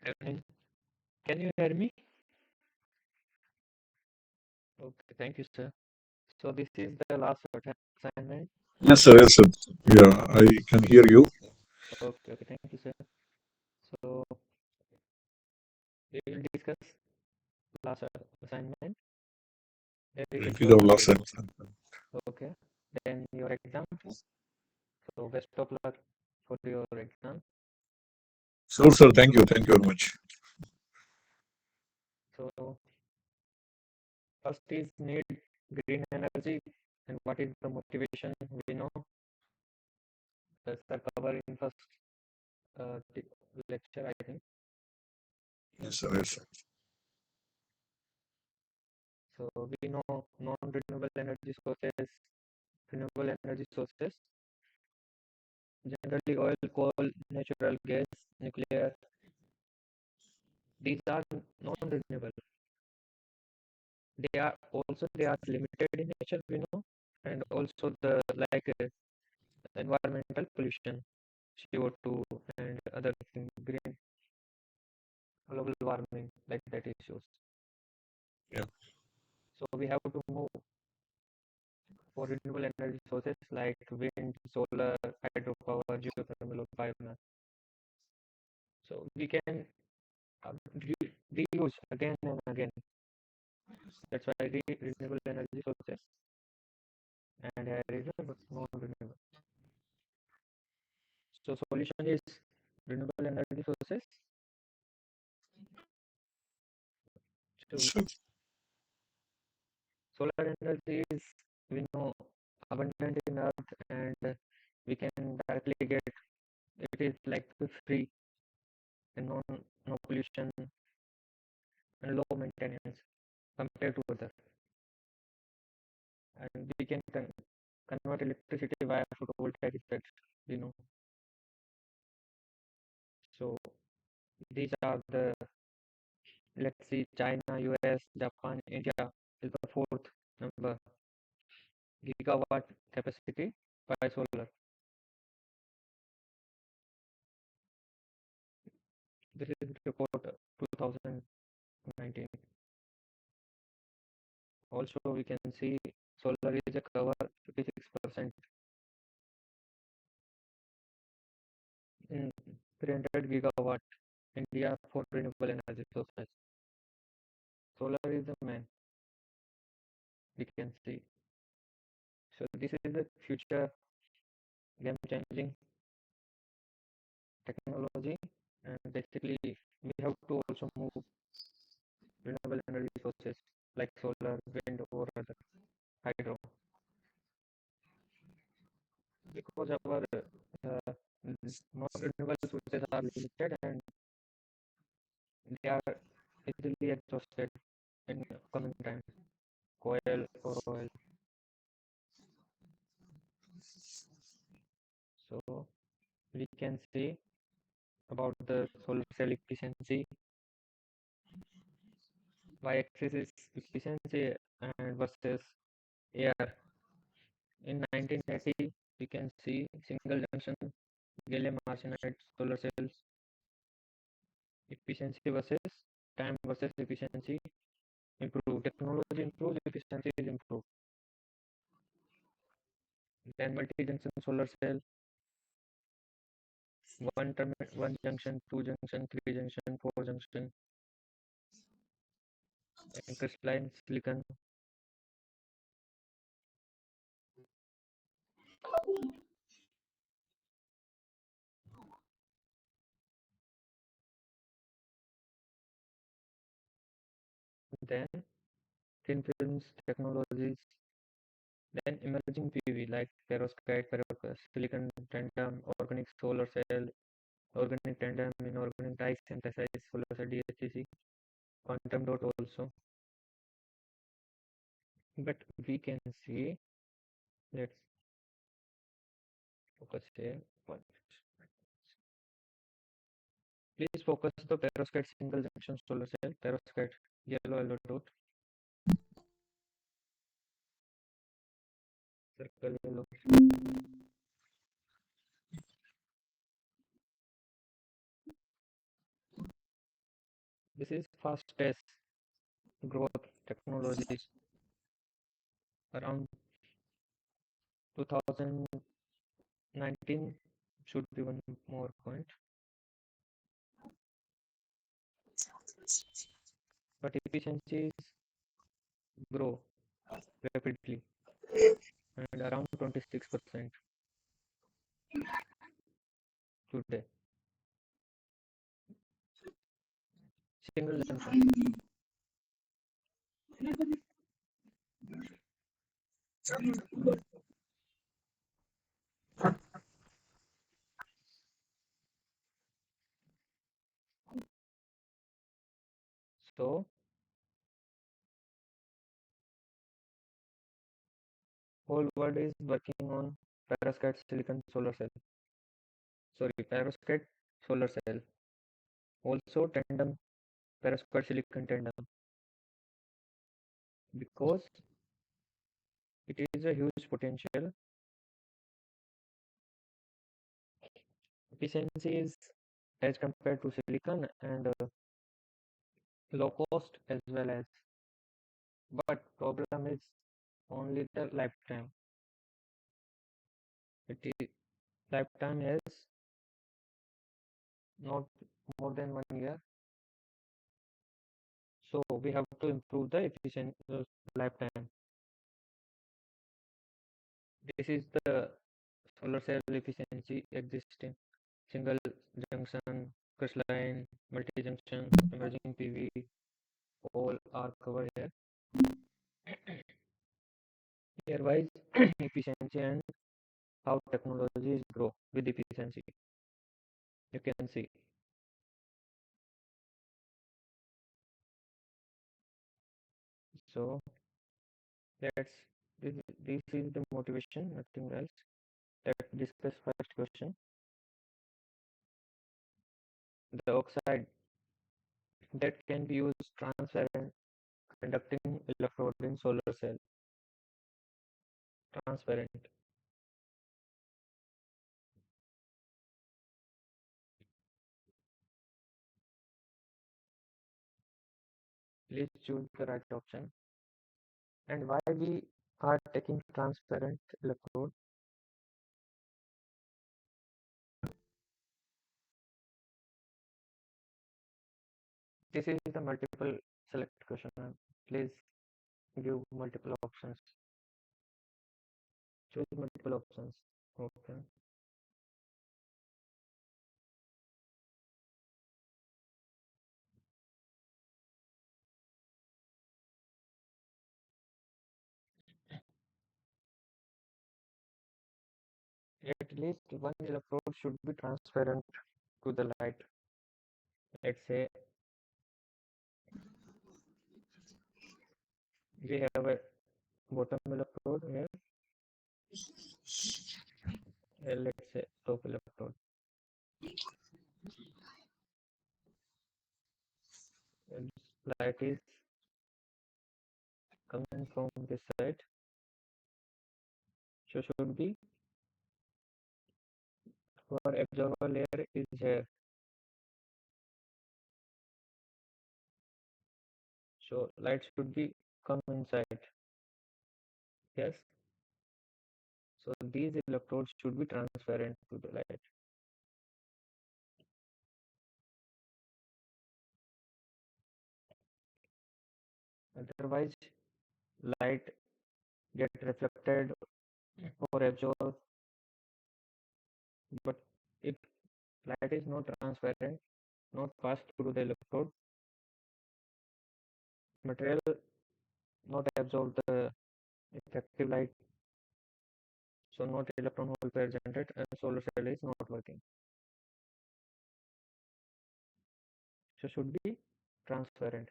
Evening. Can you hear me? Okay, thank you, sir. So this is the last assignment. Yes, sir. Yes, sir. Yeah, I can hear you. Okay, okay, thank you, sir. So we will discuss last assignment. Very It is our short. last time. Okay. Then your exam. So best of luck for your exam. Sure, sir. Thank you. Thank you very much. So first is need green energy and what is the motivation we know. That's the cover in first lecture, I think. Yes, sir. Yes, sir. So we know non-renewable energy sources, renewable energy sources, generally oil, coal, natural gas, nuclear. These are non-renewable. They are limited in nature, we know, and also the like environmental pollution, CO2 and other things, green global warming, like that issues. Yeah. So we have to move for renewable energy sources like wind, solar, hydropower, geothermal, or biomass. So we can reuse again and again. That's why renewable energy sources and air is non-renewable. So solution is renewable energy sources. So Sure. solar energy is, we know, abundant in earth and we can directly get it is like free and no pollution and low maintenance compared to other. And we can convert electricity via photovoltaic effects, you know. So these are the, let's see, China, US, Japan, India is the fourth number gigawatt capacity by solar. This is report 2019. Also, we can see solar is a cover 56% in 300 gigawatt India for renewable energy sources. Solar is the main, we can see. So this is the future game changing technology, and basically we have to also move renewable energy sources like solar, wind, or other hydro, because our non-renewable sources are limited and they are easily exhausted in coming time. Coal or oil. So we can see about the solar cell efficiency. Y-axis is efficiency and versus air. In 1980, we can see single junction gallium arsenide solar cells efficiency versus time versus efficiency improve. Technology improves, efficiency is improved. Then multi-junction solar cell, one junction, two junction, three junction, four junction, and crystalline silicon. Then thin films technologies. Then emerging PV like perovskite, silicon tandem, organic solar cell, organic tandem, inorganic dye synthesized solar cell DHCC, quantum dot also. But we can see, let's focus here. Please focus the perovskite single junction solar cell, perovskite yellow dot, circle yellow. This is fastest growth technologies around 2019 should be one more point. But efficiencies grow rapidly and around 26% today. Single junction. So whole world is working on perovskite silicon solar cell. Sorry, perovskite solar cell. Also tandem perovskite silicon tandem because it is a huge potential. Efficiency is as compared to silicon and low cost as well as, but problem is only the lifetime. It is lifetime is not more than 1 year, so we have to improve the efficient lifetime. This is the solar cell efficiency existing single junction, crystalline, multi-junction, emerging PV, all are covered here. Here-wise efficiency and how technologies grow with efficiency. You can see. So let's this is the motivation, nothing else. Let's discuss first question. The oxide that can be used transparent conducting electrode in solar cell. Transparent. Please choose the right option. And why we are taking transparent electrode? This is the multiple select question. Please give multiple options. Choose multiple options. Okay. At least one electrode should be transparent to the light. Let's say we have a bottom electrode here, let's say top electrode. And light is coming from this side, so should be our absorber layer is here, so light should be come inside. Yes, so these electrodes should be transparent to the light. Otherwise light get reflected or absorbed. But if light is not transparent, not passed through the electrode, material not absorb the effective light, so not electron hole pair generated and solar cell is not working. So should be transparent.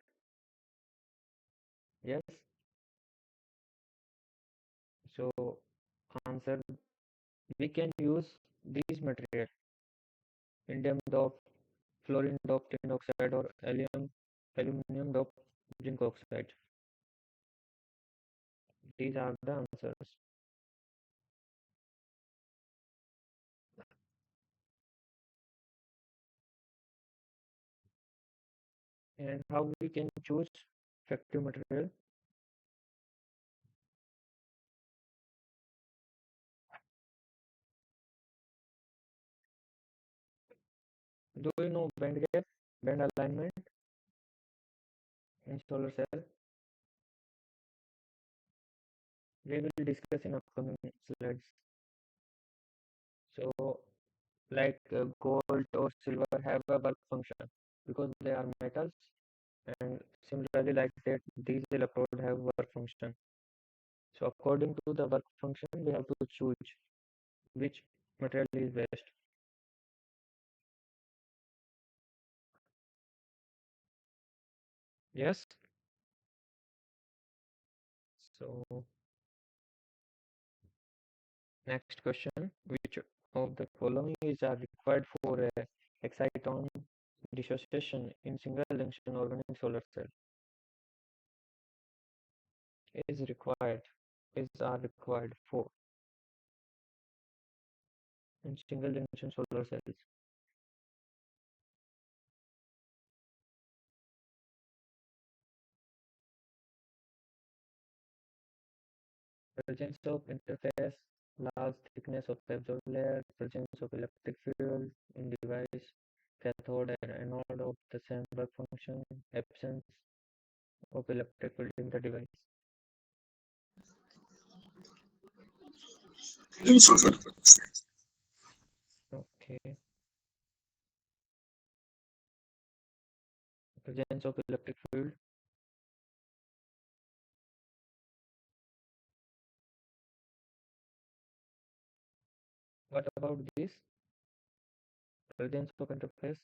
Yes. So answer, we can use these material, indium doped, fluorine doped tin oxide or aluminum doped zinc oxide. These are the answers. And how we can choose effective material? Do you know band gap, band alignment in solar cell? We will discuss in upcoming slides. So, like gold or silver have a work function because they are metals, and similarly, like that, these electrodes have work function. So, according to the work function, we have to choose which material is best. Yes. So, next question: which of the following is are required for exciton dissociation in single junction organic solar cell? Is required is are required for in single junction solar cells. Presence of interface, large thickness of absorber layer, presence of electric field in device, cathode and anode of the same work function, absence of electric field in the device. Insufficient. Okay. Presence of electric field. What about this? Presence of interface.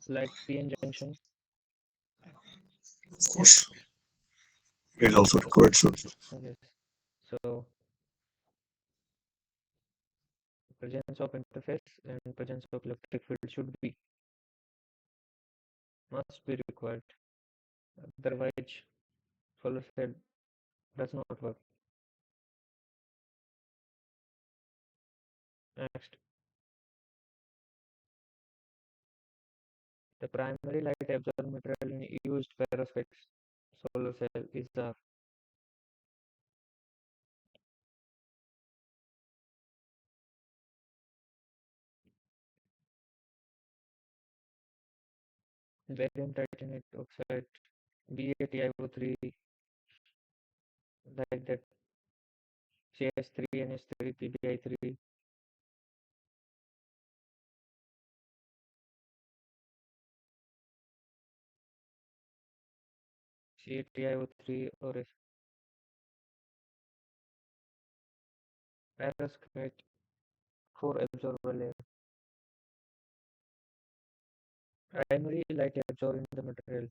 Like PN junction. Of course, it is also required, sir. Yes. So presence of interface and presence of electric field should be must be required. Otherwise, solar cell does not work. Next, the primary light absorbing material in used perovskite solar cell is the barium titanate oxide, BaTiO3, like that, CS3, NH3, PbI3, CaTiO3, or perovskite for absorber layer. Primary light absorbing the material.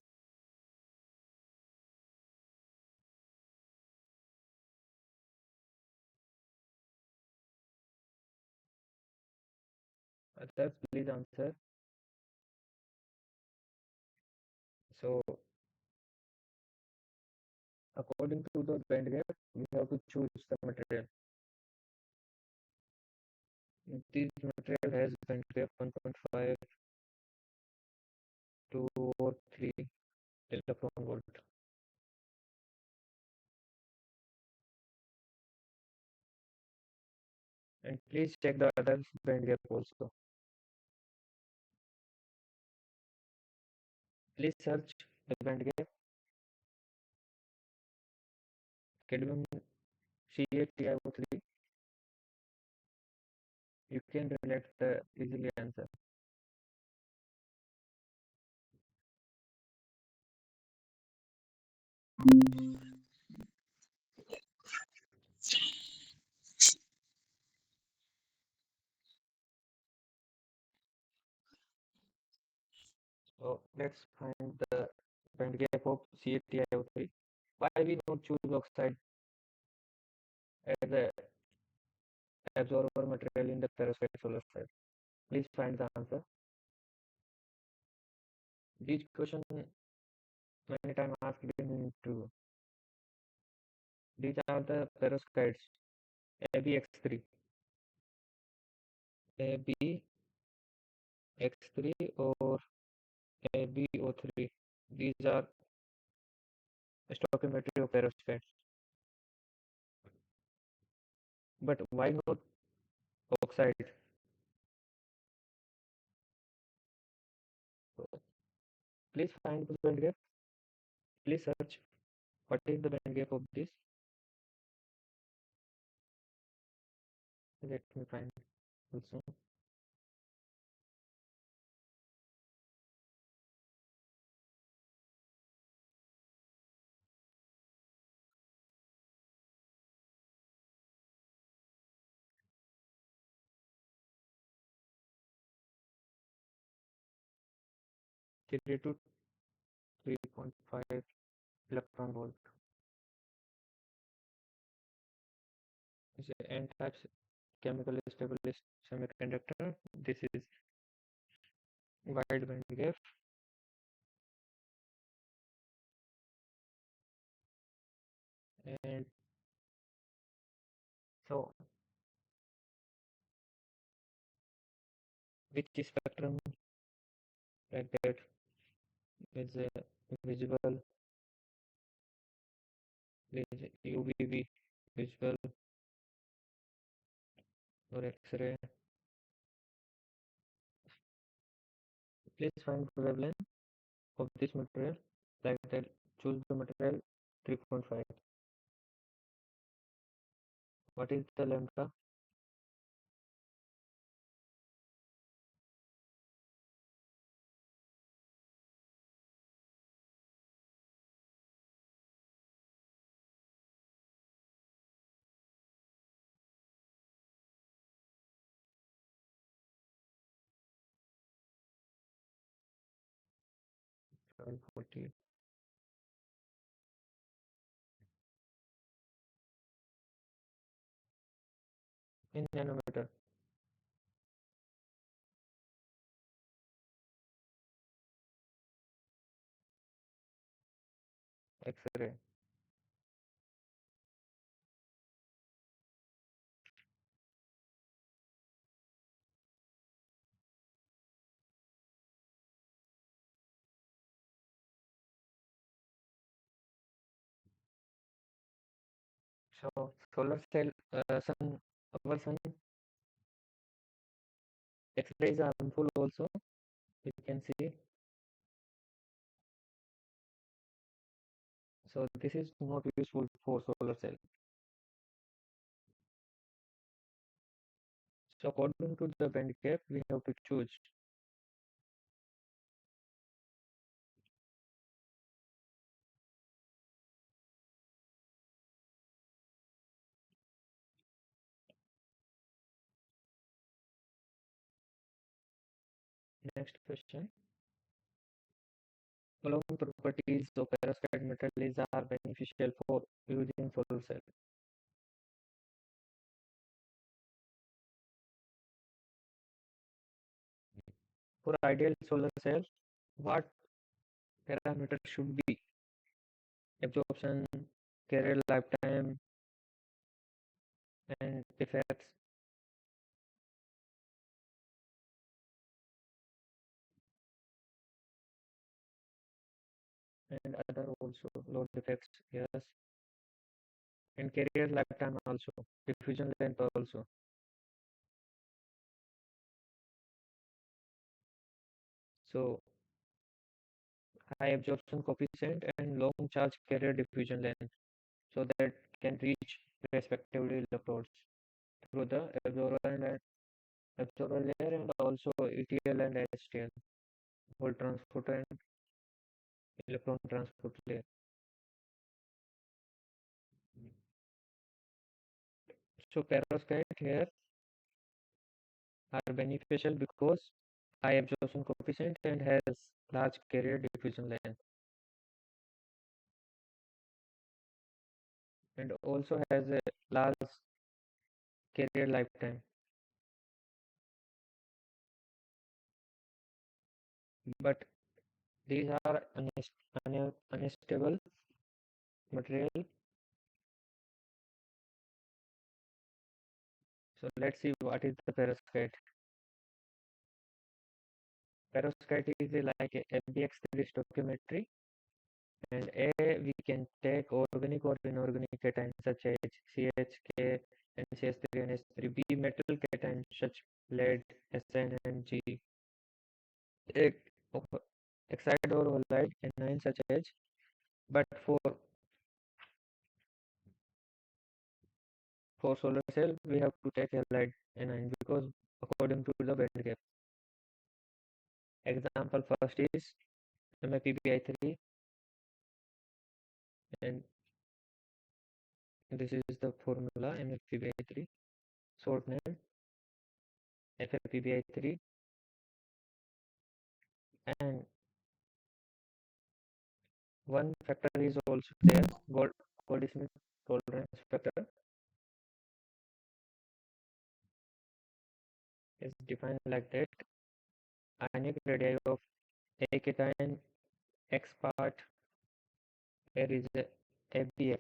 Others please answer. So according to the band gap, we have to choose the material. If this material has band gap 1.5 to or 3 electron volt. And please check the other band gap also. Please search the band gap cadmium CaTiO3. You can relate the easily answer. So let's find the band gap of CaTiO3. Why we not choose oxide as the absorber material in the perovskite solar cell? Please find the answer. This question many times asked in interview. These are the perovskites ABX3. AB X3 or AbO3. These are stoichiometry of perovskites. But why not oxide? So please find the band gap. Please search what is the band gap of this. Let me find also. Three to 3.5 electron volt. Is a N-type chemically stable semiconductor. This is wide band gap. And so which spectrum like that is visible, is UVB visible or X-ray. Please find wavelength of this material like that. Choose the material 3.5. What is the lambda? 1240 in nanometer. X-ray. So solar cell, our sun X-ray is harmful also. You can see. So this is not useful for solar cell. So according to the band gap, we have to choose. Next question. Following properties of perovskite materials are beneficial for using solar cell. For ideal solar cell, what parameters should be? Absorption, carrier lifetime, and effects. And other also load effects, yes, and carrier lifetime also, diffusion length also. So high absorption coefficient and long charge carrier diffusion length, so that can reach respectively electrodes through the absorber layer and also ETL and HTL, whole transport and electron transport layer. So perovskite here are beneficial because high absorption coefficient and has large carrier diffusion length, and also has a large carrier lifetime. But these are unstable material. So let's see what is the perovskite. perovskite is like a LBX3 stoichiometry, and we can take organic or inorganic cations such as CH, and CH3 and H3, B metal cations such lead, SN and G, a oxide or halide anions such as, but for solar cell we have to take halide anion because according to the band gap. Example first is MaPbI3, and this is the formula MaPbI3, short name FAPbI3, and one factor is also there, Goldschmidt tolerance factor is defined like that. Ionic radii of A cation X part here is ABX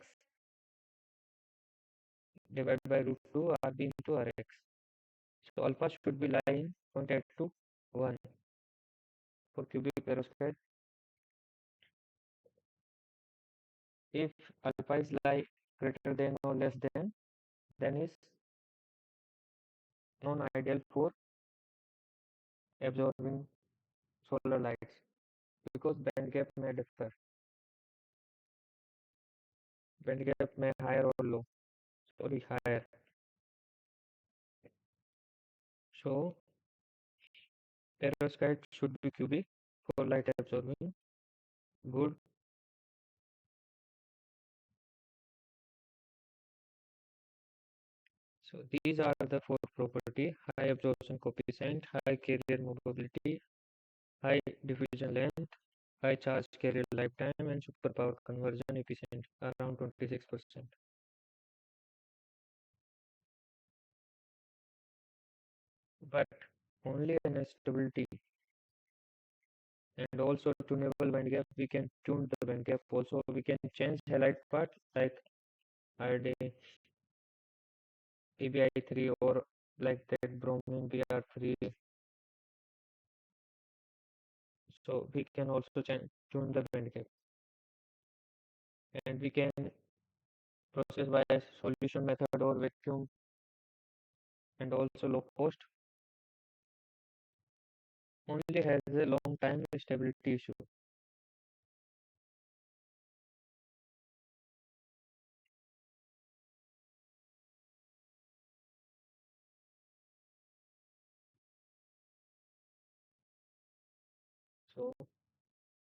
divided by root 2 RB into Rx. So alpha should be lying pointed to 1 for cubic perovskite. If alpha is like greater than or less than, then is non-ideal for absorbing solar lights because band gap may differ. Band gap may higher or low. Sorry, higher. So perovskite should be cubic for light absorbing. Good. So these are the four property: high absorption coefficient, high carrier mobility, high diffusion length, high charge carrier lifetime, and superpower conversion efficient around 26%. But only an stability, and also tunable band gap. We can tune the band gap. Also, we can change halide part like RD, PBI3 or like that bromine BR3. So we can also tune the band gap, and we can process by solution method or vacuum, and also low cost. Only has a long time stability issue. So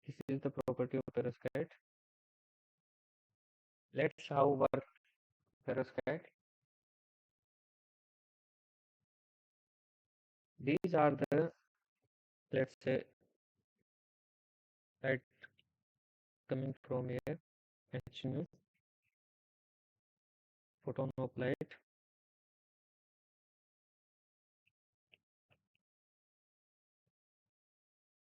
this is the property of perovskite. Let's how work perovskite. These are the, let's say, light coming from here, H nu, photon of light.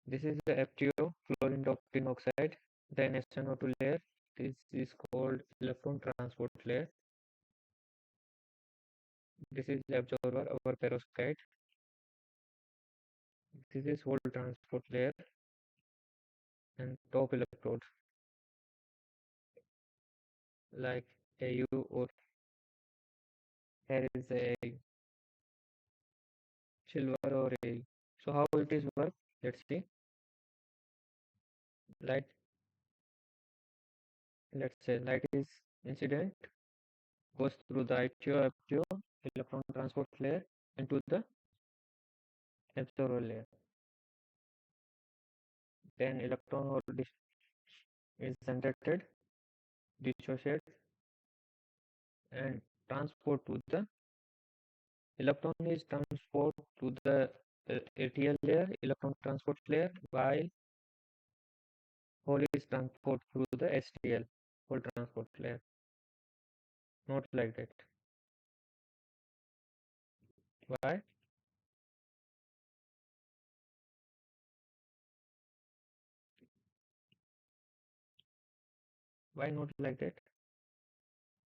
This is the FTO, fluorine dioxide oxide, then SNO2 layer. This is called electron transport layer. This is the absorber, our perovskite. This is whole transport layer and top electrode like AU, or here is a silver or AU. So how it is work? Let's see. Light, let's say light is incident, goes through the ITO, FTO, electron transport layer into the absorber layer. Then electron or is generated, dissociated, and transport to the electron is transport to the ATL layer, electron transport layer, while hole is transport through the STL, hole transport layer. Not like that. Why? Why not like that?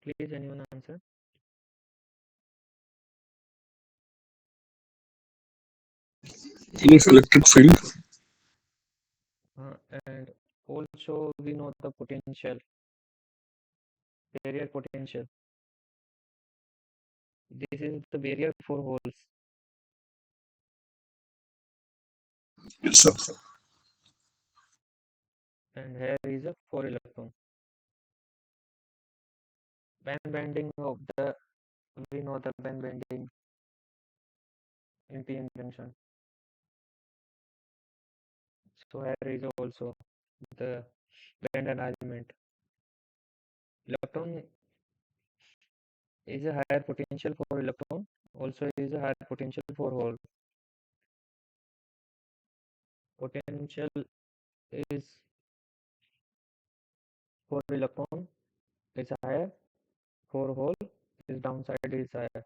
Please, anyone answer? Means electric field. And also we know the potential, barrier potential. This is the barrier for holes. Yes, sir. And here is a for electron. Band bending of the, we know the band bending in p-n junction. So here is also the band alignment. Electron is a higher potential for electron, also is a higher potential for hole. Potential is for electron is higher, for hole is downside is higher.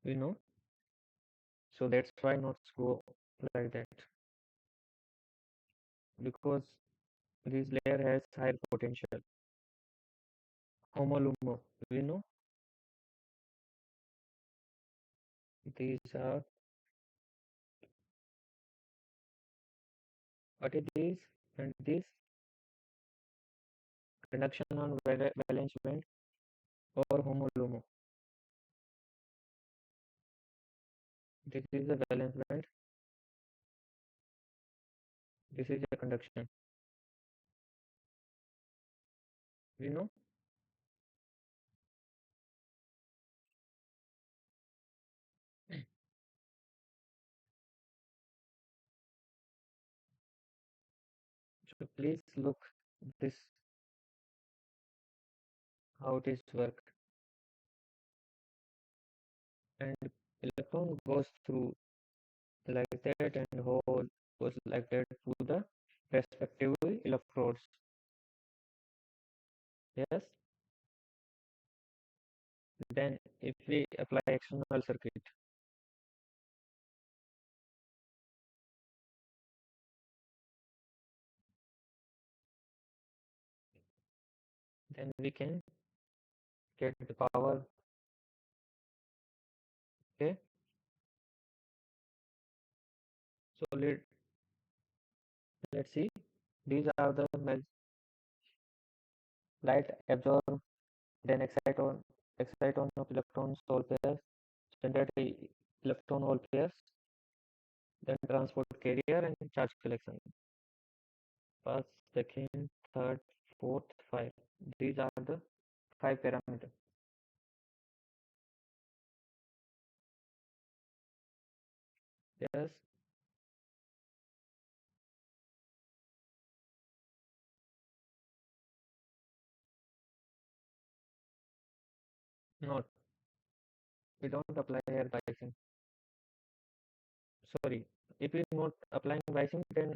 We know, so that's why notes go like that, because this layer has higher potential. Homolumo, we know these are, what it is, and this conduction on valence band or homolumo. This is a valence band, this is a conduction. We know, so please look this how it is work. And electron goes through like that and hole goes like that to the respective electrodes. Yes. Then if we apply external circuit, then we can get the power. Okay. So let's see. These are the light absorb, then exciton of electrons hole pairs, standard electron hole pairs, then transport carrier and charge collection. First, second, third, fourth, five. These are the five parameters. Yes. Not. We don't apply here biasing. Sorry. If we not applying biasing, then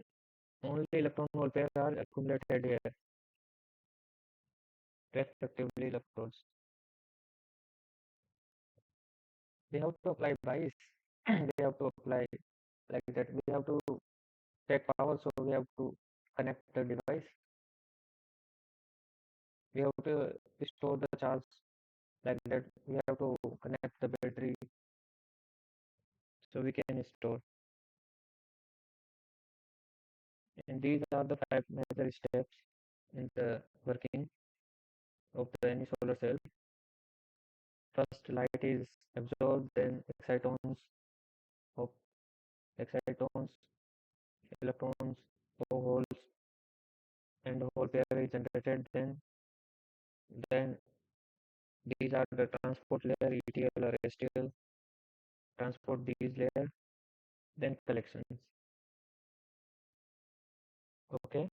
only electron hole pairs are accumulated here, respectively electrodes. We have to apply bias. We have to apply like that. We have to take power, so we have to connect the device. We have to store the charge like that. We have to connect the battery, so we can store. And these are the five major steps in the working of any solar cell. First, light is absorbed, then of excitons, electrons, or holes, and hole pair is generated. Then these are the transport layer, ETL or STL, transport these layer, then collections. Okay.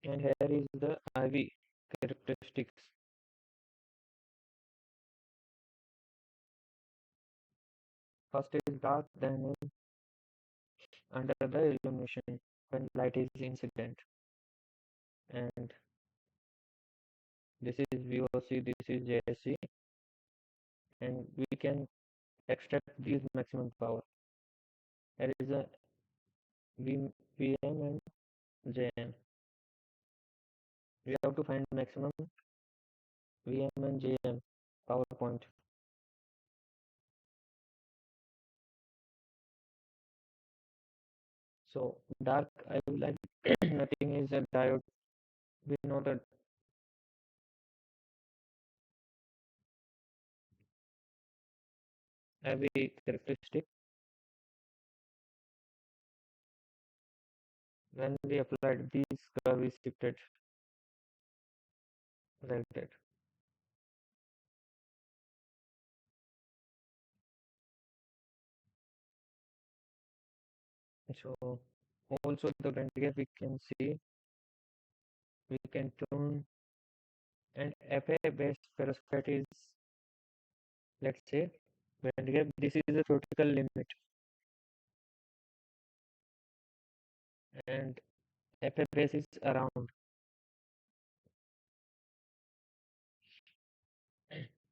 And here is the IV characteristics. First is dark, then is under the illumination when light is incident. And this is VOC, this is JSC, and we can extract these maximum power. There is a VM and JN. We have to find maximum VM and JM power point. So dark, I would like nothing is a diode. We know that every characteristic when we applied these curve is shifted like that. So also the band gap we can see, we can tune, and FA based perovskite is, let's say, band gap. This is a theoretical limit, and FA base is around.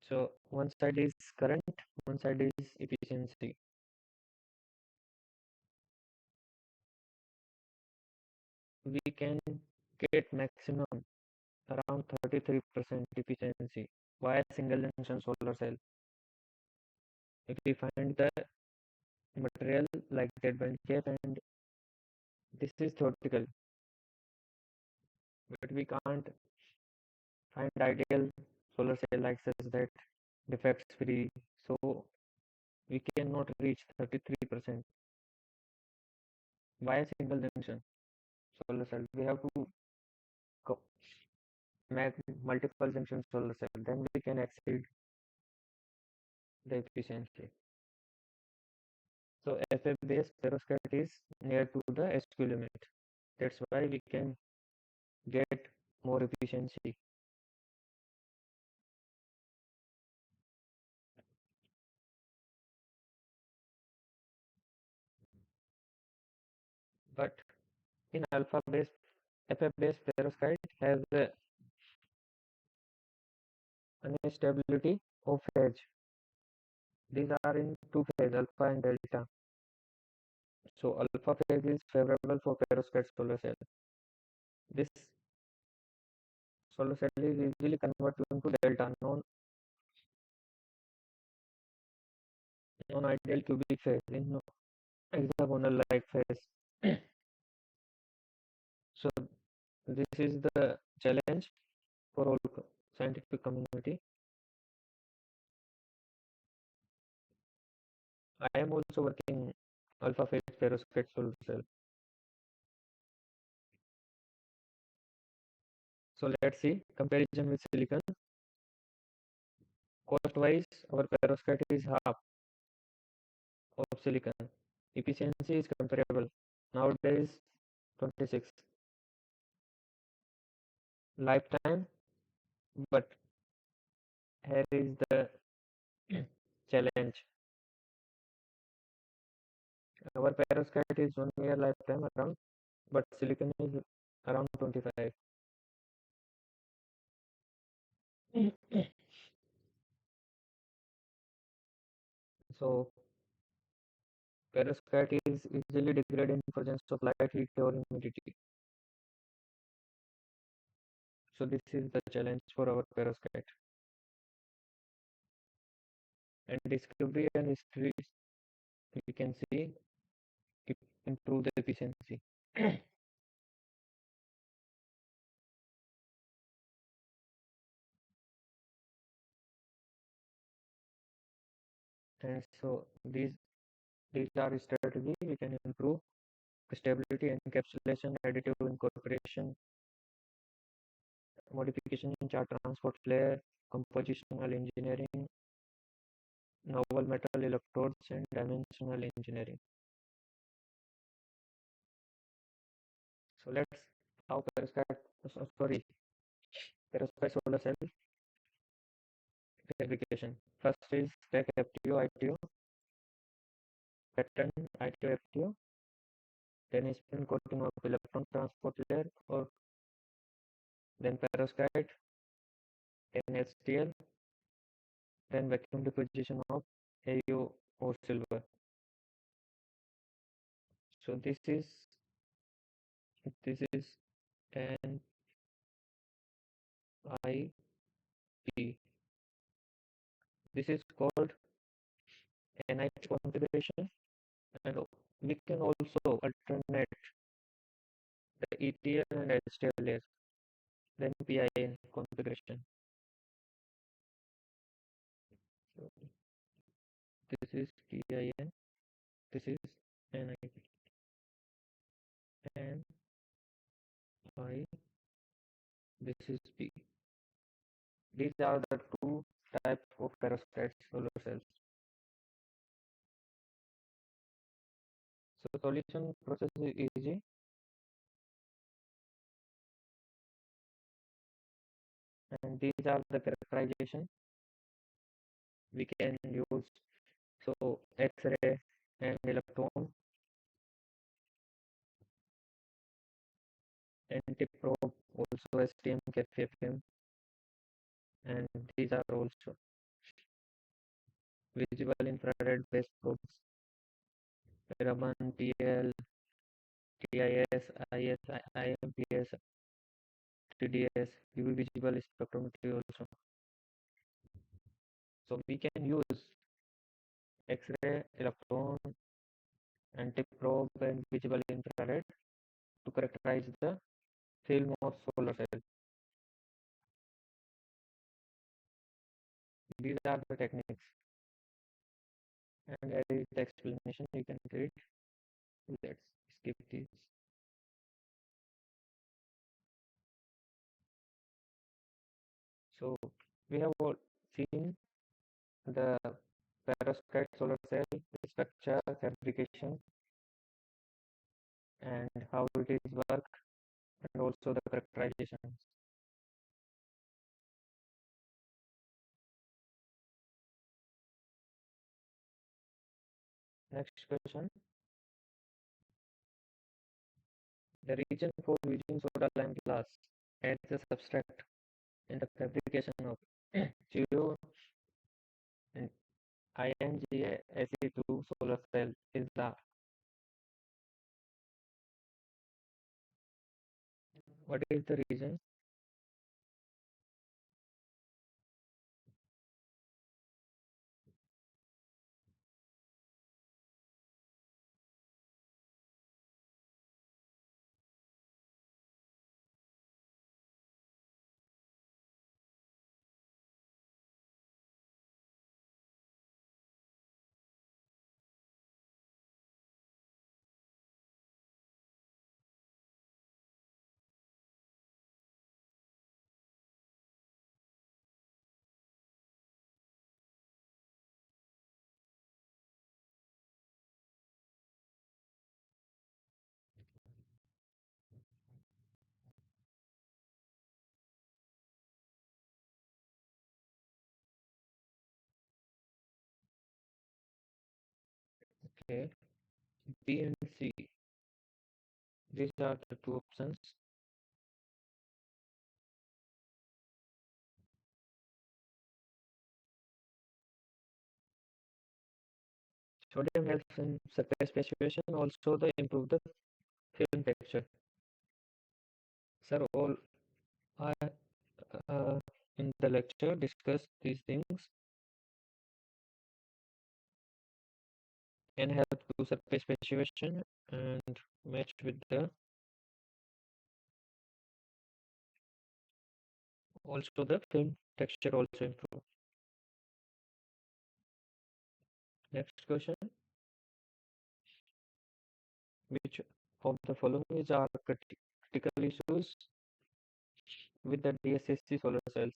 So one side is current, one side is efficiency. We can get maximum around 33% efficiency via single junction solar cell. If we find the material like that band gap, and this is theoretical, but we can't find ideal solar cell like such that defects free. So we cannot reach 33% via single junction solar cell. We have to make multiple junction solar cell, then we can exceed the efficiency. So FA base perovskite is near to the SQ limit. That's why we can get more efficiency. But in alpha base, FA base perovskite has the instability of phase. These are in two phase, alpha and delta. So alpha phase is favorable for perovskite solar cell. This solar cell is easily converted into delta, non-ideal cubic phase in hexagonal like phase. So this is the challenge for all scientific community. I am also working alpha phase perovskite solar cell. So let's see comparison with silicon. Cost wise, our perovskite is half of silicon. Efficiency is comparable. Nowadays 26 lifetime, but here is the challenge. Our perovskite is 1 year lifetime around, but silicon is around 25. So perovskite is easily degraded in presence of light, heat, or humidity. So this is the challenge for our perovskite. And discovery and history, we can see it improve the efficiency. And so these are strategy we can improve stability, encapsulation, additive incorporation, modification in charge transport layer, compositional engineering, novel metal electrodes, and dimensional engineering. So let's how perovskite solar cell fabrication. First is stack FTO, ITO, pattern ITO, FTO, then spin coating of electron transport layer, or then perovskite, then HTL, then vacuum deposition of AU or silver. So this is an IP. This is called NIH configuration, and we can also alternate the ETL and HTL layers, then PIN configuration. So this is PIN, this is NIP, and I, this is P. These are the two types of perovskite solar cells. So solution process is easy. And these are the characterization we can use. So X-ray and electron, anti probe, also STM, KFM, and these are also visible infrared based probes, Raman, TL, TIS, IS, IMPS, TDS, UV visible spectrometry also. So we can use X-ray, electron, anti-probe, and visible infrared to characterize the film of solar cell. These are the techniques, and there is the explanation you can read. Let's skip this. So we have all seen the perovskite solar cell structure, fabrication, and how it is work, and also the characterization. Next question. The reason for using soda lime glass as a substrate in the fabrication of GEO and INGAC2 solar cell is the what is the reason? Okay, B and C. These are the two options. Sodium helps in surface specification, also the improve the film texture. Sir, all I in the lecture discuss these things and help to surface specification and match with the also the film texture also improve. Next question. Which of the following is are critical issues with the DSSC solar cells?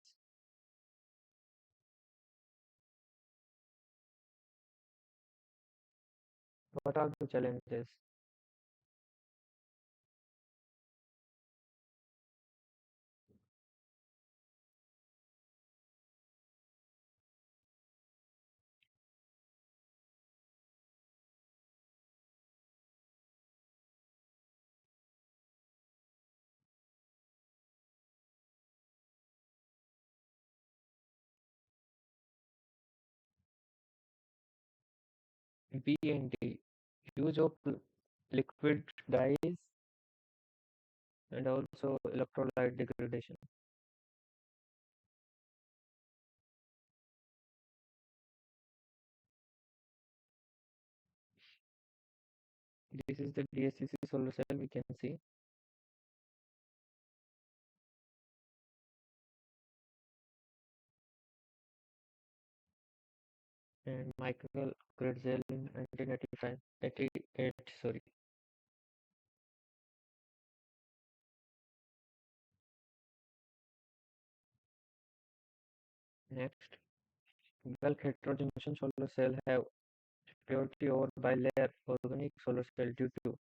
What are the challenges? B and D. Use of liquid dyes and also electrolyte degradation. This is the DSCC solar cell we can see. And Michael Gretzel in 1985, 88, sorry. Next, bulk heterojunction solar cell have priority over bilayer organic solar cell due to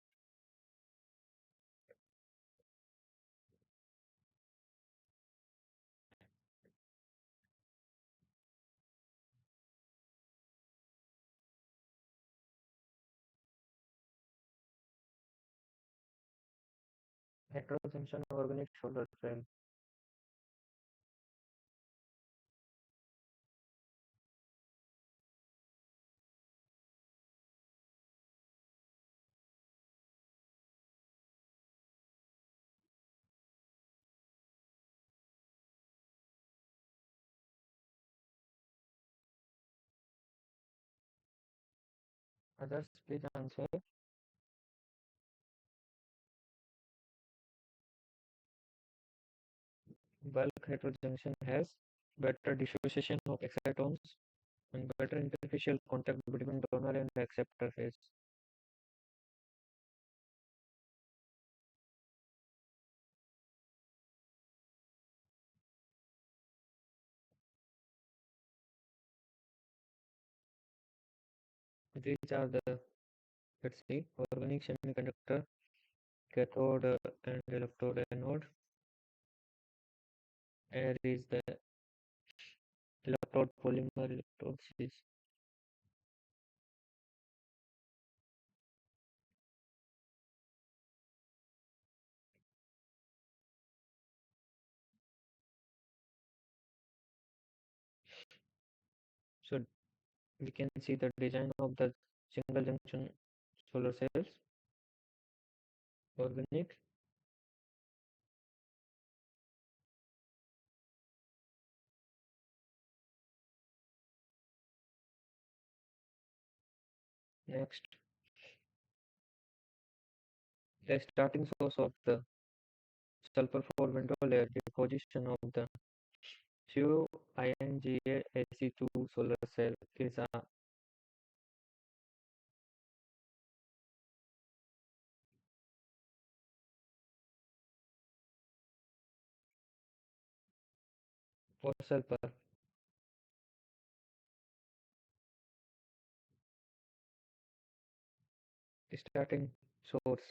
heterojunction organic solar cell. Others, please answer. Bulk heterojunction has better dissociation of excitons and better interfacial contact between donor and acceptor phase. These are the, let's see, organic semiconductor, cathode and electrode anode. Air is the electrode polymer electrolysis. So we can see the design of the single junction solar cells, organic. Next, the starting source of the sulfur 4 window layer deposition of the CuInGaAC2 solar cell is a for sulfur. Starting source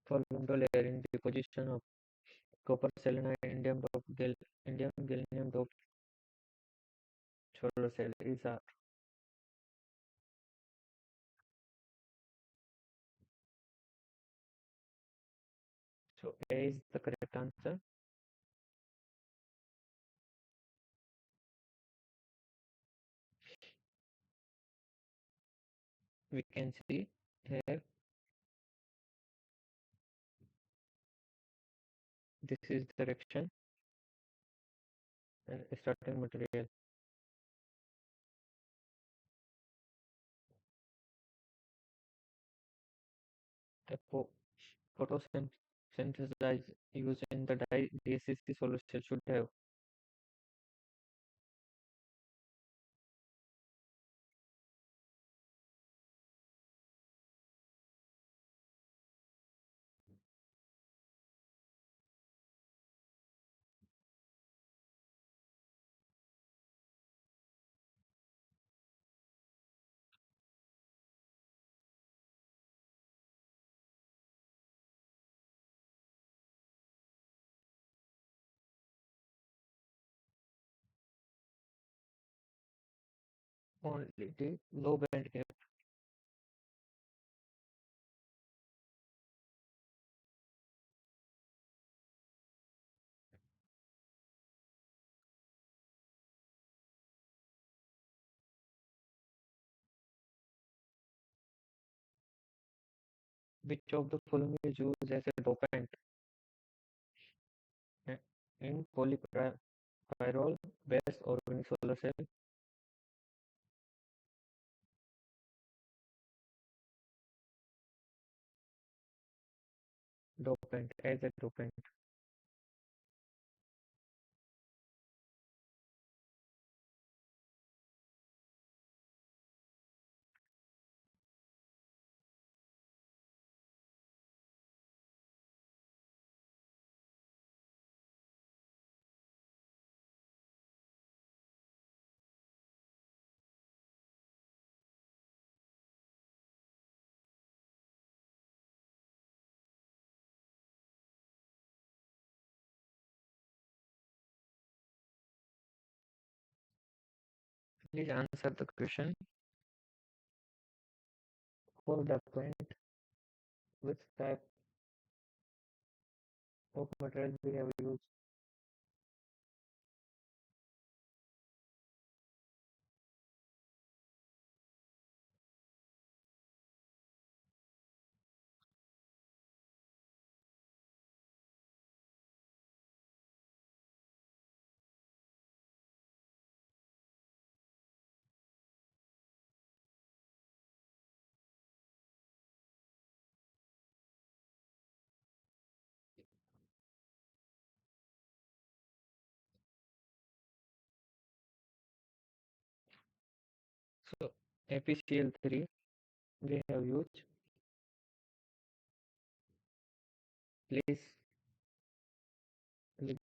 for window layer in deposition of copper selenide indium gallium doped solar cell is a. So A is the correct answer. We can see here this is the direction and starting material. The photosynthesis used in the DSCC solar cell should have only the low band gap. Which of the following is used as a dopant in polypyrrole based organic solar cell? dopant as a dopant. Please answer the question. For dopant, which type of material we have used? So APCl3 we have used. Please click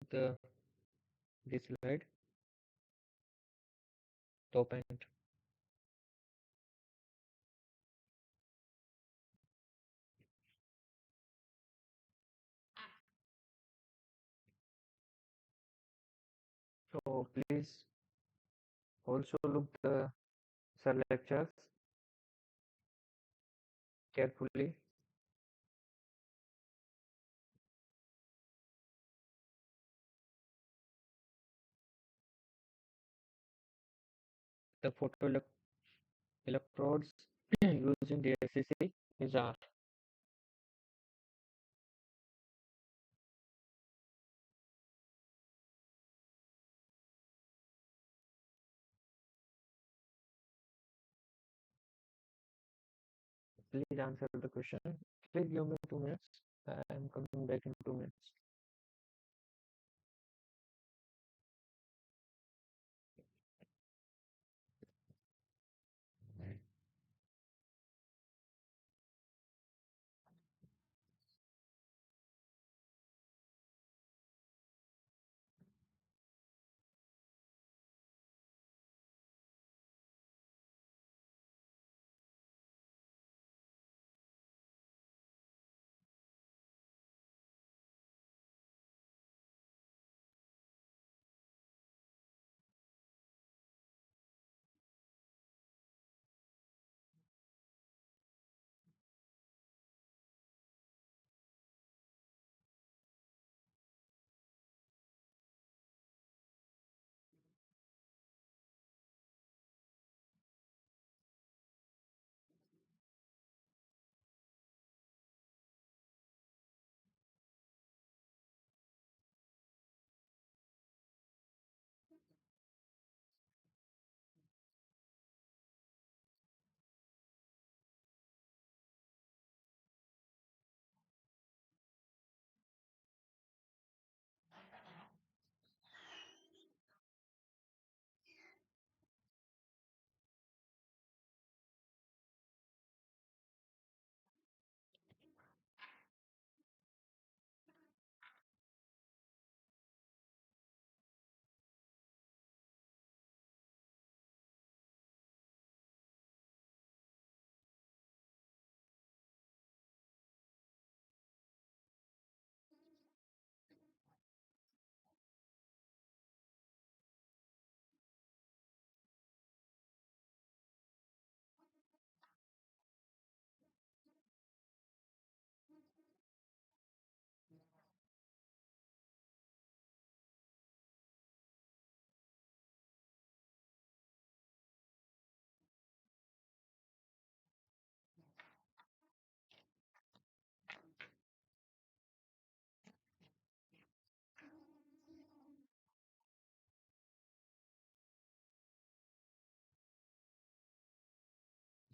this slide. Dopant. So please also look the sir lectures carefully. The electrodes using DSCC is R. Please answer the question. Please give me 2 minutes. I am coming back in 2 minutes.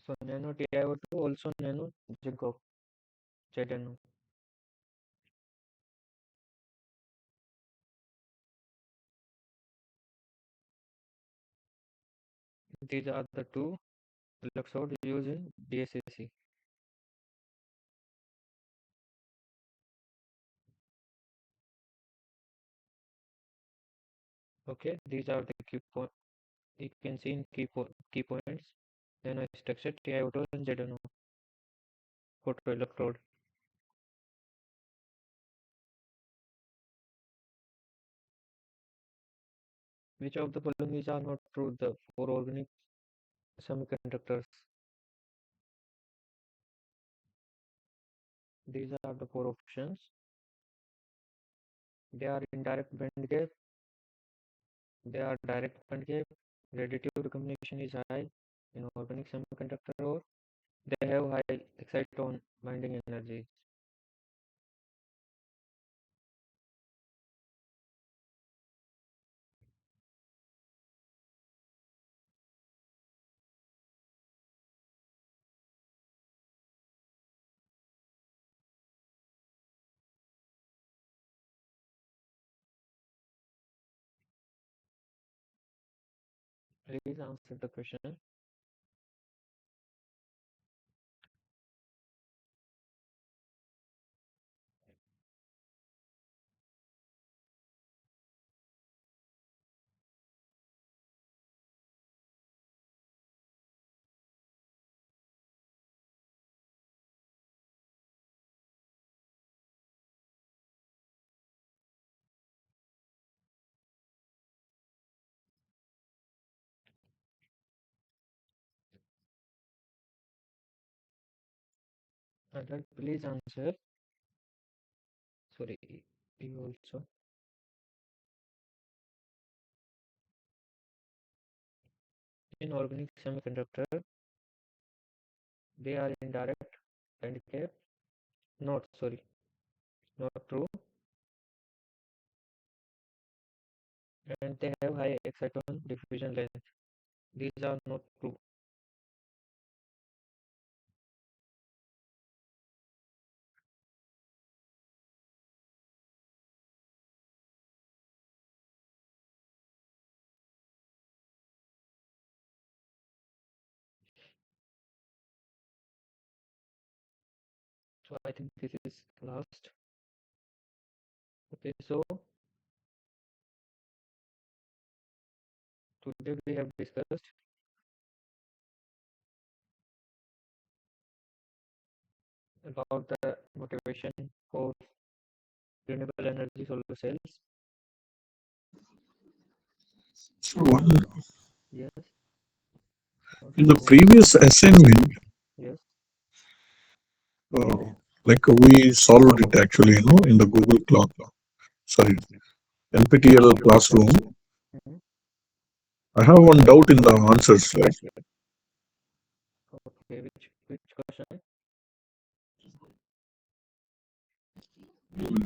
So nano TiO2 also nano zinc ZNO. These are the two electrodes used in DSAC. Okay, these are the key points. You can see in key points. Nanostructure TiO2 and ZNO photoelectrode. Which of the following are not true? The four organic semiconductors. These are the four options. They are indirect band gap. They are direct band gap. Radiative recognition is high in organic semiconductor, or they have high exciton binding energy. Please answer the question. And please answer. Sorry, you also. In organic semiconductor, they are indirect band gap. Not sorry, not true. And they have high exciton diffusion length. These are not true. So I think this is last. Okay, so today we have discussed about the motivation for renewable energy solar cells. So one, Yes. in the previous assignment, Yes. uh, like we solved it actually, in the Google Class, sorry, NPTEL classroom. Mhm. I have one doubt in the answers, like, Okay, which question?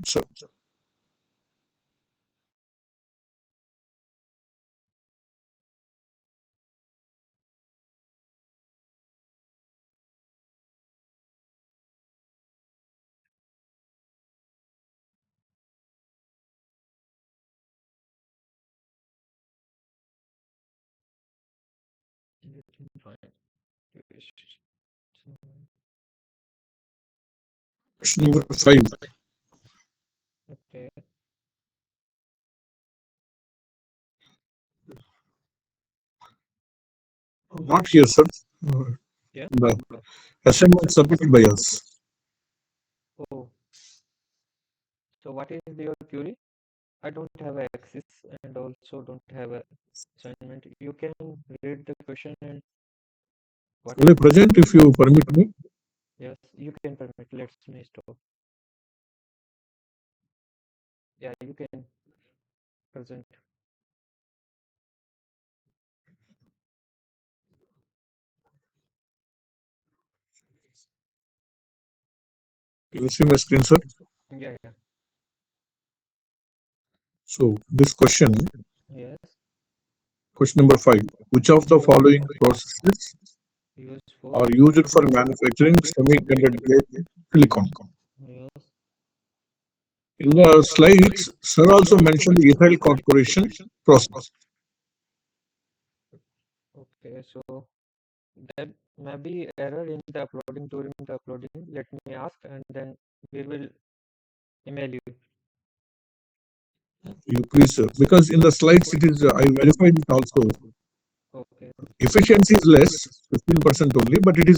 so Let me find this. So, question number 5. okay. Not here, sir. Yeah. The assignment submitted by us. Oh, so what is your query? I don't have access and also don't have a assignment. You can read the question and what Will I is present if you permit me? yes, you can permit. Let me stop. Yeah, you can present. You see my screen, sir? Yeah, yeah. So this question, Yes. question number 5. Which of the following processes Use for are used for manufacturing semiconductor grade silicon? yes. In the slides, sir also mentioned the Ethyl Corporation process. Okay, so there may be error in the uploading during the uploading. Let me ask, and then we will email you. You please, because in the slides it is, I verified it also. Okay, Efficiency is less, 15% only, but it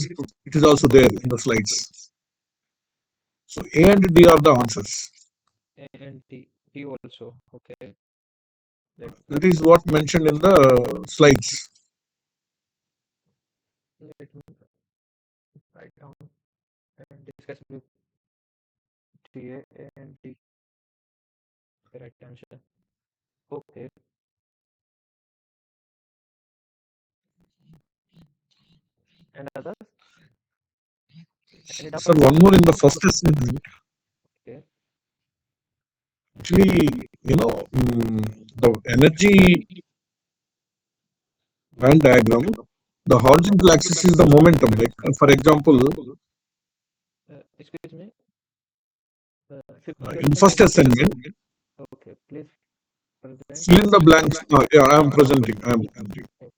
is also there in the slides. So A and D are the answers. and D also. Okay, let That is what mentioned in the slides. let me write down and discuss with TA and D. The right answer. Okay, and others? Any Sir, doubt? one more in the first assignment. Okay, Actually, the energy band diagram, the horizontal axis is the momentum. Like, for example, excuse me. Fifth in question first is assignment, okay. Please present. fill in the blanks. Yeah, I am presenting. I am presenting. Okay.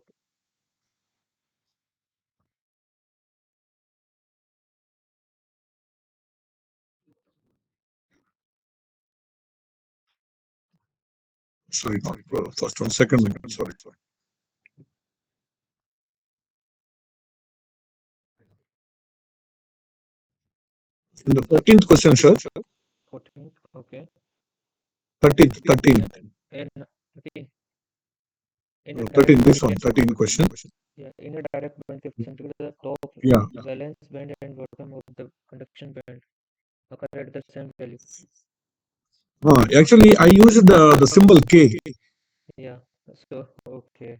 Sorry, not first one, second one. Sorry. In the 13th question, sir. 14th. Okay. 13th. And 13. In a 13, direct this band one, 13 question. yeah, in a direct band capacity, the top Yeah. valence band and bottom of the conduction band occur at the same value. Actually, I used the symbol K. Yeah. So okay.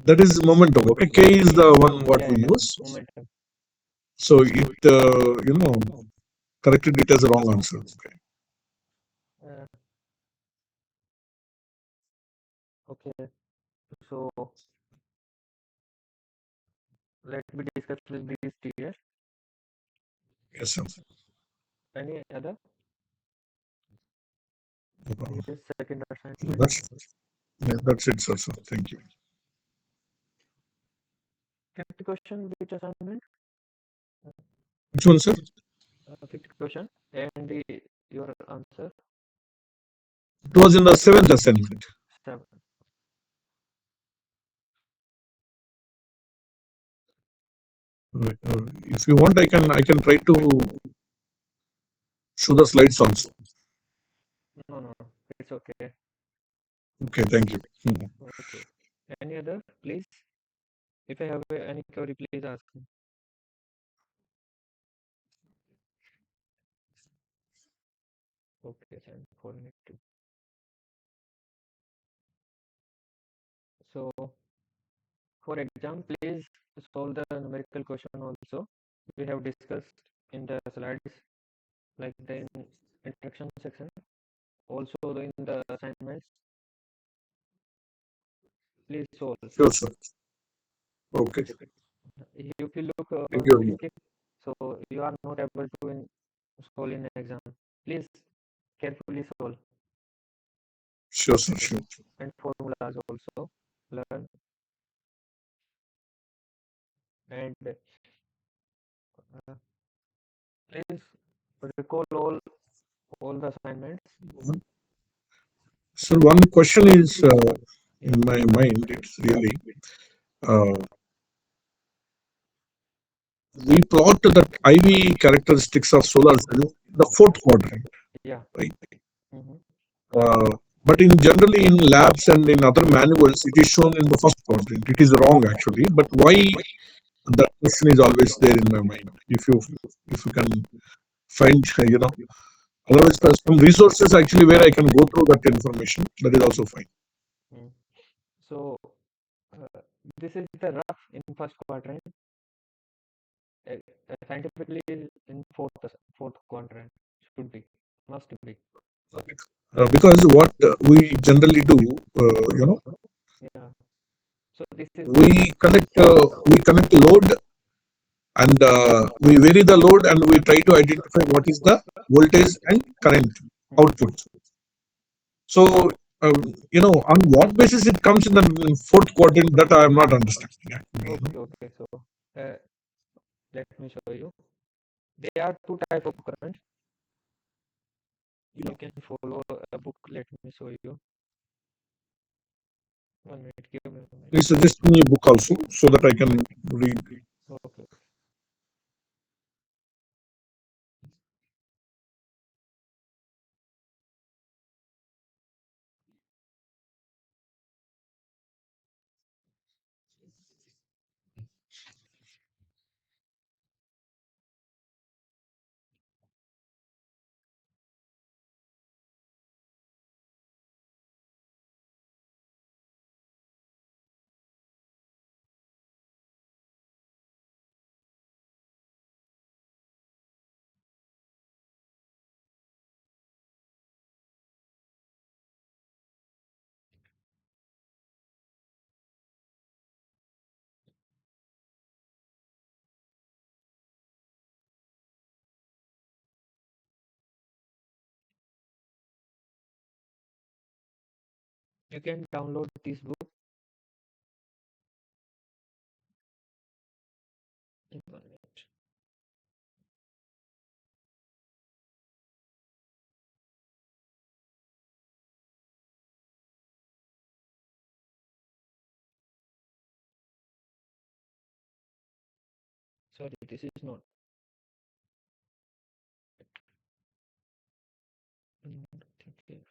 That is momentum. Okay, K is the one what we use. Momentum. So it, corrected it as a wrong answer. Okay. Uh, okay. So let me discuss with these TS. Yes, sir. Any other? No problem. Yes, second assignment. That's it, sir. So thank you. 50 question, which assignment? Which one, sir? 50 question and your answer. It was in the 7th assignment. 7. If you want, I can try to show the slides also. No, it's okay. Okay, thank you. Okay. Any other, please? If I have any query, please ask me. Okay, then coordinate too. So, for exam, please solve the numerical question also. We have discussed in the slides, like the introduction section. Also in the assignments, please solve. Sure, sir. Okay. If you look Thank you. skip, so you are not able to solve in exam. Please carefully solve Sure, sir. Sure. and formulas also learn and please recall all the assignments. Sir, one question is in my mind. It's really uh, we plot the IV characteristics of solar cell in the fourth quadrant, Yeah. right? Mhm. But in generally in labs and in other manuals, it is shown in the first quadrant. It is wrong actually. But why that question is always there in my mind? If you can find, otherwise there's some resources actually where I can go through that information. That is also fine. Mm. So this is the rough in first quadrant. Scientifically in fourth quadrant should be must be. Because what we generally do, Yeah. So this is we connect load and we vary the load and we try to identify what is the voltage and current output. So on what basis it comes in the fourth quadrant, that I am not understanding actually. Okay. So uh, let me show you. There are two type of current. Yeah. You can follow a book. Let me show you. 1 minute. Give me a minute. Please suggest me a book also so that I can read. Okay. You can download this book in 1 minute. Sorry, this is not. Okay.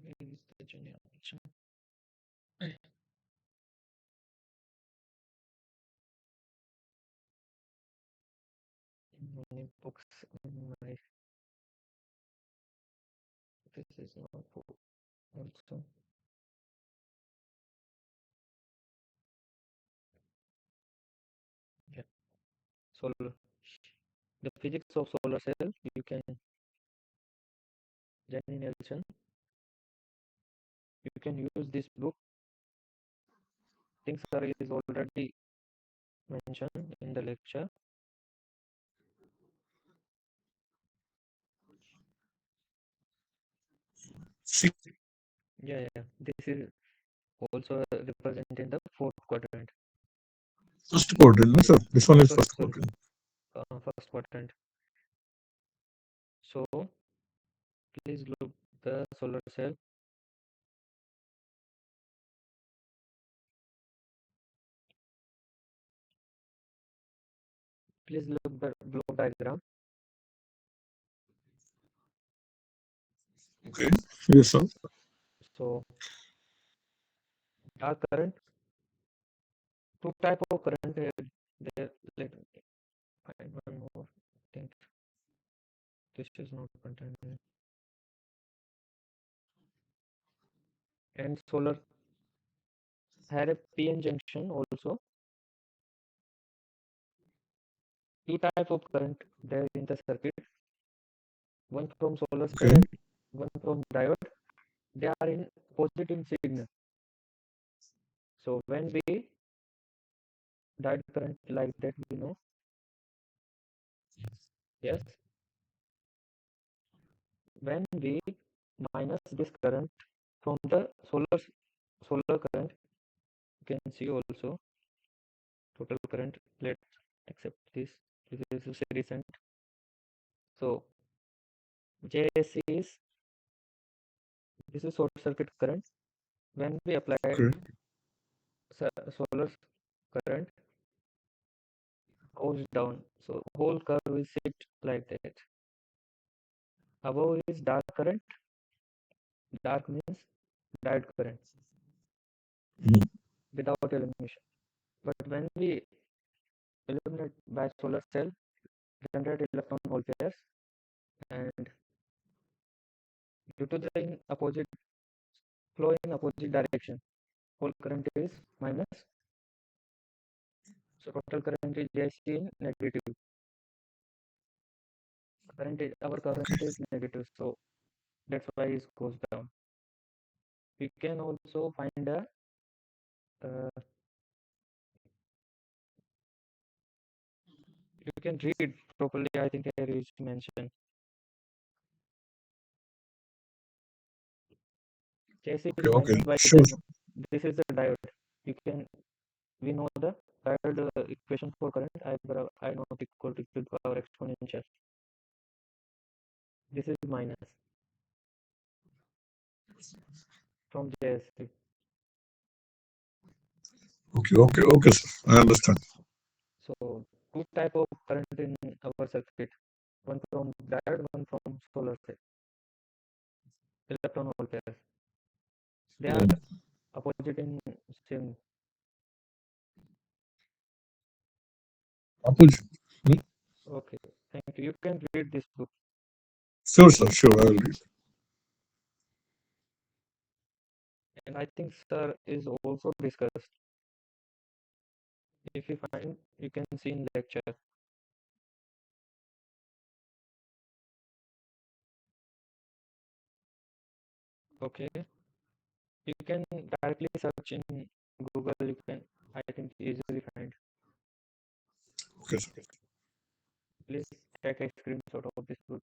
Where is the junior option? Many books in my. This is not book also. Yeah. Solar. The physics of solar cell. You can. Jenny Nelson. You can use this book. Things are is already mentioned in the lecture. See, Yeah. This is also representing the fourth quadrant. first quadrant, no, sir. This one is first Sorry, quadrant. first quadrant. So please look the solar cell. Please look the block diagram. Okay. Yes, sir. So dark current, two type of current. There, let me find one more thing. This is not contained. And solar had a PN junction also. Two type of current there in the circuit. One from solar cell Okay. and one from diode. They are in positive signal. So when we diode current like that, we know. Yes. When we minus this current from the solar current, you can see also total current. Let's accept this. This is recent. So JS is this is short circuit current. When we apply Okay. solar current goes down, so whole curve will sit like that. Above is dark current. Dark means diode current Mhm. without illumination. But when we illuminate by solar cell, generate electron hole pairs, and due to the opposite flow in opposite direction, hole current is minus, so total current is JC in negative. Our current Okay. is negative, so that's why it goes down. We can also find a you can read properly. I think here is mentioned. JC is Okay. minus by Sure. then this is a diode. You can we know the diode equation for current I not equal to the power exponential. This is minus from JSC. Okay, sir. I understand. So two type of current in our circuit. One from diode, one from solar cell. Electron hole pairs. They are Mm. opposite in same. Opposite. Hmm? Okay, thank you. You can read this book. Sure, sir. Sure, I will read. And I think sir is also discussed. If you find, you can see in lecture. Okay, you can directly search in Google. You can, I think, easily find. Okay, sir. Please take a screenshot of this book.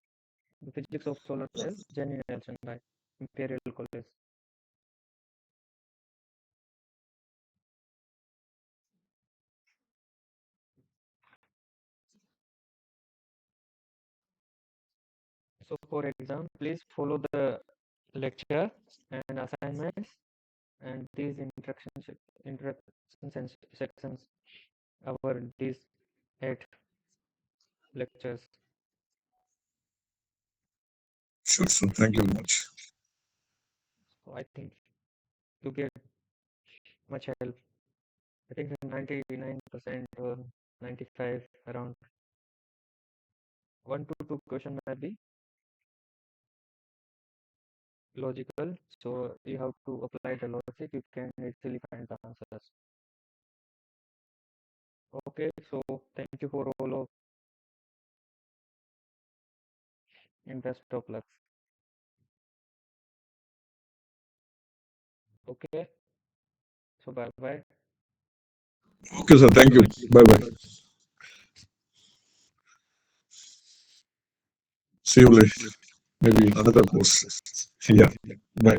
The Physics of Solar Cell, Jenny Nelson by Imperial College. So for exam, please follow the lecture and assignments and these instruction sections. These 8 lectures. Sure, sir. Thank you very much. So I think you get much help. I think 99% or 95 around 1 to 2 question might be logical. So you have to apply the logic. You can easily find the answers. Okay, so thank you for all of and best of luck. Okay, so bye bye. Okay, sir. Thank you. Bye bye. See you later. Maybe in another course. Yeah. Bye.